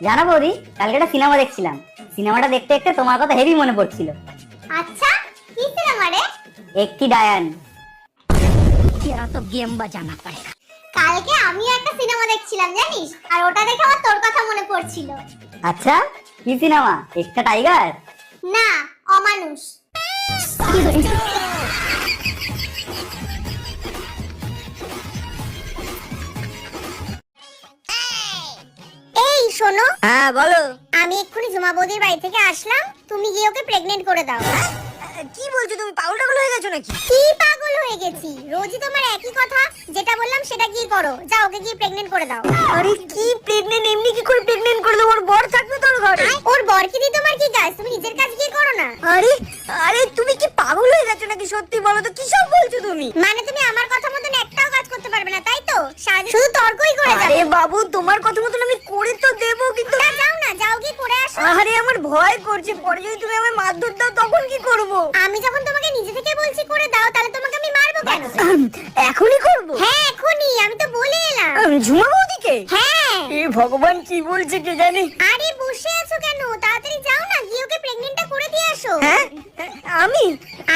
জানো বৌদি, কালকে একটা সিনেমা দেখছিলাম। সিনেমাটা দেখতে দেখতে তোমার কথা হেভি মনে পড়ছিল। আচ্ছা, কি সিনেমা রে? একটি ডায়ান। तेरा तो गेम बजाना पड़ेगा। কালকে আমি একটা সিনেমা দেখছিলাম জানিস, আর ওটা দেখে আমার তোর কথা মনে পড়ছিল। আচ্ছা, কি সিনেমা? একটা টাইগার? না, অমানুষ। এই শোনো, হ্যাঁ বলো। আমি এক্ষুনি জুমা বৌদির বাড়ি থেকে আসলাম, তুমি গিয়ে ওকে প্রেগনেন্ট করে দাও। কি বলছো তুমি? পাগল টাগল হয়ে গেছো নাকি? কি পাগল হয়ে গেছি? রোজই তোমার একই কথা, যেটা বললাম সেটা কি করো। যাও ওকে গিয়ে প্রেগনেন্ট করে দাও। আরে কি প্রেগনেন্ট? এমনি কি করে প্রেগনেন্ট করে দেবো? ওর বর থাকবে তোর ঘরে। ওর বরকে দিয়ে তোমার কি কাজ? তুমি নিজের কাজ গিয়ে করো না। আরে আরে তুমি কি পাগল হয়ে গেছো নাকি? সত্যি বলো তো, কি সব বলছো তুমি? মানে তুমি আমার কথা মতন একটাও কাজ করতে পারবে না, তাই তো? সারাদিন শুধু তর্কই করে যাবে। আরে বাবু, তোমার কথা মতন আমি করে তো দেবো, কিন্তু যাও না, যাও গিয়ে করে আসো। আরে আমার ভয় করছে, পরে যদি তুমি আমায় মারধর দাও তখন কি করব? আমি যখন তোমাকে নিজে থেকে বলছি করে দাও, তাহলে তোমাকে আমি মারবো কেন? এখনই করব? হ্যাঁ এখনই, আমি তো বলে এলাম। ঝুমা বৌদিকে? হ্যাঁ। এ ভগবান, কি বলছে কে জানে। আরে বসে আছো কেন? তাড়াতাড়ি যাও না, গিয়ে ওকে প্রেগনেন্টটা করে দিয়ে আসো। হ্যাঁ আমি?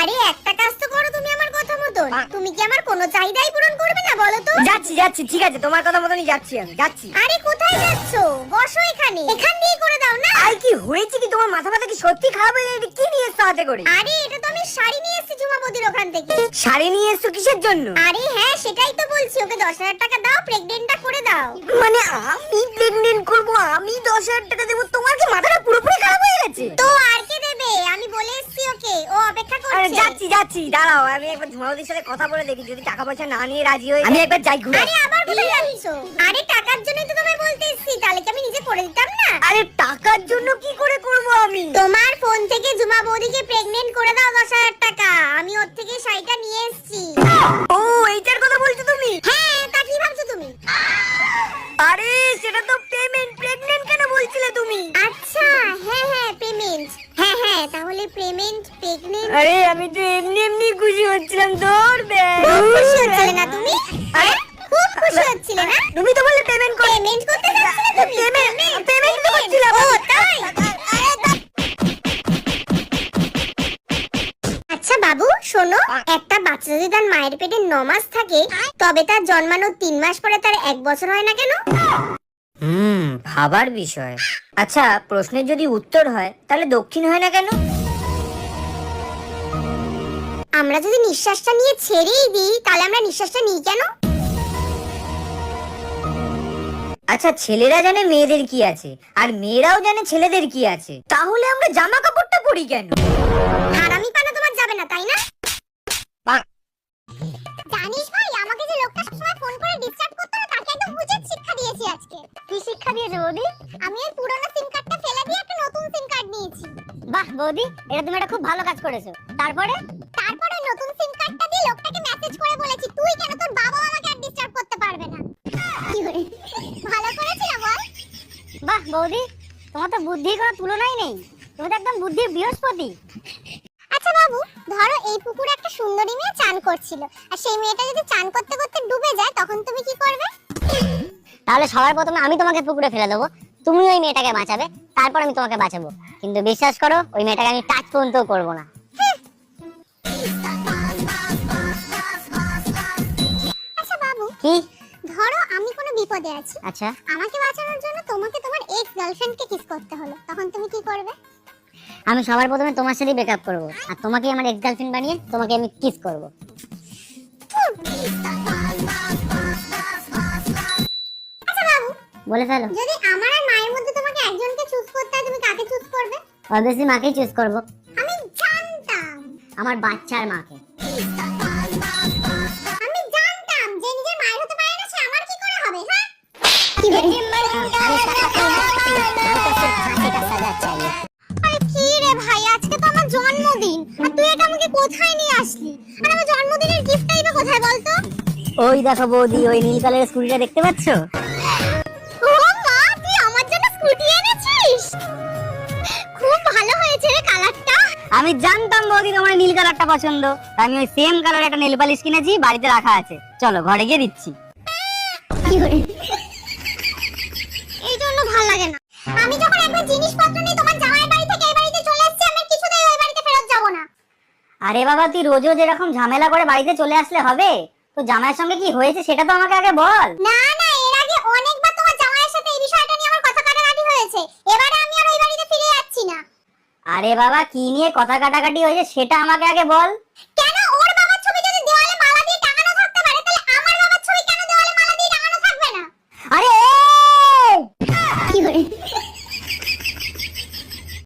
আরে একটা কাজ তো করো তুমি আমার কথা মতন। তুমি কি আমার কোনো চাহিদাই পূরণ করবে না বলো তো? যাচ্ছি যাচ্ছি, ঠিক আছে, তোমার কথা মতনই যাচ্ছি, আমি যাচ্ছি। আরে কোথায় যাচ্ছো? বসো এখানে, এখান দিয়ে করে দাও না। আই কি হয়েছে কি? তোমার মাথা ব্যথা কি সত্যি খারাপ হয়ে গেছে? কি নিয়ে এসছো হাতে করে? আরে এটা তো আমি শাড়ি নিয়ে এসেছি জুমা বৌদির ওখান থেকে। শাড়ি নিয়ে এসছো কিসের জন্য? আরে হ্যাঁ সেটাই তো বলছি, ওকে 10,000 টাকা দাও, প্রেগনেন্টটা করে দাও। মানে আমি প্রেগনেন্ট করব, আমি 10,000 টাকা দেবো? তোমার কি মাথাটা পুরোপুরি খারাপ হয়ে গেছে? তো আর কে দেবে? আমি বলে এসেছি ওকে, ও অপেক্ষা আরে করছে। যাচ্ছি যাচ্ছি, দাঁড়াও, আমি একবার ঝুমাবদির সাথে কথা বলে দেখি, যদি টাকা পয়সা না নিয়ে রাজি হয় আমি একবার যাই ঘুরে। আরে আবার কোথায় যাচ্ছো? আরে টাকার জন্যই তো তোমায় বলতে এসেছি, তাহলে কি আমি নিজে করে দিতাম না? আরে টাকার জন্য কি করে করব আমি? তোমার ফোন থেকে জুমা বৌদিকে প্রেগনেন্ট করে দাও 10,000 টাকা, আমি ওর থেকে শাড়িটা নিয়ে এসেছি। ও এইটার কথা বলছো তুমি? হ্যাঁ, তা কি ভাবছো তুমি? আরে সেটা তো পেমেন্ট, প্রেগনেন্ট কেন বলছিলে তুমি? আচ্ছা হ্যাঁ হ্যাঁ পেমেন্ট, হ্যাঁ হ্যাঁ তাহলে পেমেন্ট প্রেগনেন্ট। আরে আমি তো এমনি এমনি খুশি হচ্ছিলাম, তোর খুব খুশি হচ্ছিলে না তুমি? হ্যাঁ? খুব খুশি হচ্ছিলে না? তুমি তো বললে পেমেন্ট করতে। পেমেন্ট করতে যাচ্ছিলে তুমি? পেমেন্ট তো করছিলাম। ও তাই? আচ্ছা বাবু শোনো, একটা বাচ্চা যদি তার মায়ের পেটে 9 মাস থাকে, তবে তার জন্মানোর 3 মাস পরে তার 1 বছর হয় না কেন? ভাবার বিষয়। আচ্ছা, প্রশ্নের যদি উত্তর হয় তাহলে দক্ষিণ হয় না কেন? আমরা যদি নিঃশ্বাসটা নিয়ে ছেড়েই দিই, তাহলে আমরা নিঃশ্বাসটা নিই কেন? আচ্ছা, ছেলেরা জানে মেয়েদের কি আছে, আর মেয়েরাও জানে ছেলেদের কি আছে, তাহলে আমরা জামা কাপড়টা পরি কেন? হারামি পানা তোমার যাবে না, তাই না? জানিস ভাই, আমাকে যে লোকটা সবসময় ফোন করে ডিস্টার্ব করতো না, তাকে একদম উচিত শিক্ষা দিয়েছি আজকে। কি শিক্ষা দিয়েছো বৌদি? আমি ওই পুরনো সিম কার্ডটা ফেলে দিয়ে একটা নতুন সিম কার্ড নিয়েছি। বাহ বৌদি, এটা তুমি একটা খুব ভালো কাজ করেছো। তারপরে? তারপরে নতুন সিম কার্ডটা দিয়ে লোকটাকে মেসেজ করে বলেছি, তুই কেন তোর বাবা আমাকে আর ডিস্টার্ব করতে পারবে না। কি করে? ভালো করেছি না বল? বাহ বৌদি, তোমার তো বুদ্ধির কোনো তুলনাই নেই। তুমি তো একদম বুদ্ধির বৃহস্পতি। আচ্ছা বাবু, ধরো এই পুকুরে একটা সুন্দরী মেয়ে চান করছিল, আর সেই মেয়েটা যদি চান করতে করতে ডুবে যায়, তখন তুমি কি করবে? তাহলে সবার প্রথমে আমি তোমাকে পুকুরে ফেলে দেবো, তুমি ওই মেয়েটাকে বাঁচাবে, তারপর আমি তোমাকে বাঁচাবো। কিন্তু বিশ্বাস করো, ওই মেয়েটাকে আমি টাচ পর্যন্ত করবো না। আচ্ছা বাবু, কি? ধরো আমি কোনো বিপদে আছি, আচ্ছা, আমাকে বাঁচানোর জন্য তোমাকে তোমার এক্স গার্লফ্রেন্ডকে কিস করতে হলো, তখন তুমি কি করবে? আমি সবার প্রথমে তোমার সাথে ব্রেকআপ করবো, আর তোমাকে আমার এক্স গার্লফ্রেন্ড বানিয়ে তোমাকে আমি কিস করবো। আচ্ছা বাবু, বলে ফেলো। যদি আমার আর মায়ের মধ্যে তোমাকে একজনকে চুজ করতে হয়, তুমি কাকে চুজ করবে? অবভিয়াসলি মাকেই চুজ করবো। আমি জানতাম, আমার বাচ্চার মাকে। আমি জানতাম যে নিজের মায়ের হতে পারে না, সে আমার কি করে হবে? হ্যাঁ আরে কি রে ভাই, আজকে তো আমার জন্মদিন, আর তুই এটা আমাকে কোথায় নিয়ে আসলি? আর আমার জন্মদিনের গিফটটাই বা কোথায় বলতো? ওই দেখো বৌদি, ওই নীল কালারের স্কুটিটা দেখতে পাচ্ছ? ও মা, তুই আমার জন্য স্কুটি এনেছিস? খুব ভালো হয়েছে রে কালারটা। আমি জানতাম বৌদি তোমার নীল কালারটা পছন্দ, তাই আমি ওই সেম কালার একটা নেল পালিশ কিনেছি, বাড়িতে রাখা আছে। চলো ঘরে গিয়ে দিচ্ছি। এই জন্য ভালো লাগে না। আরে বাবা, তুই রোজ রোজ এরকম ঝামেলা করে বাড়িতে চলে আসলে হবে? তো জামাইয়ের সঙ্গে কি হয়েছে সেটা তো আমাকে আগে বল। না না, এর আগে অনেকবার তোমার জামাইয়ের সাথে এই বিষয়টা নিয়ে আমার কথা কাটাকাটি হয়েছে। এবারে আমি আর ওই বাড়িতে ফিরে যাচ্ছি না। আরে বাবা, কি নিয়ে কথা কাটাকাটি হয়েছে সেটা আমাকে আগে বল।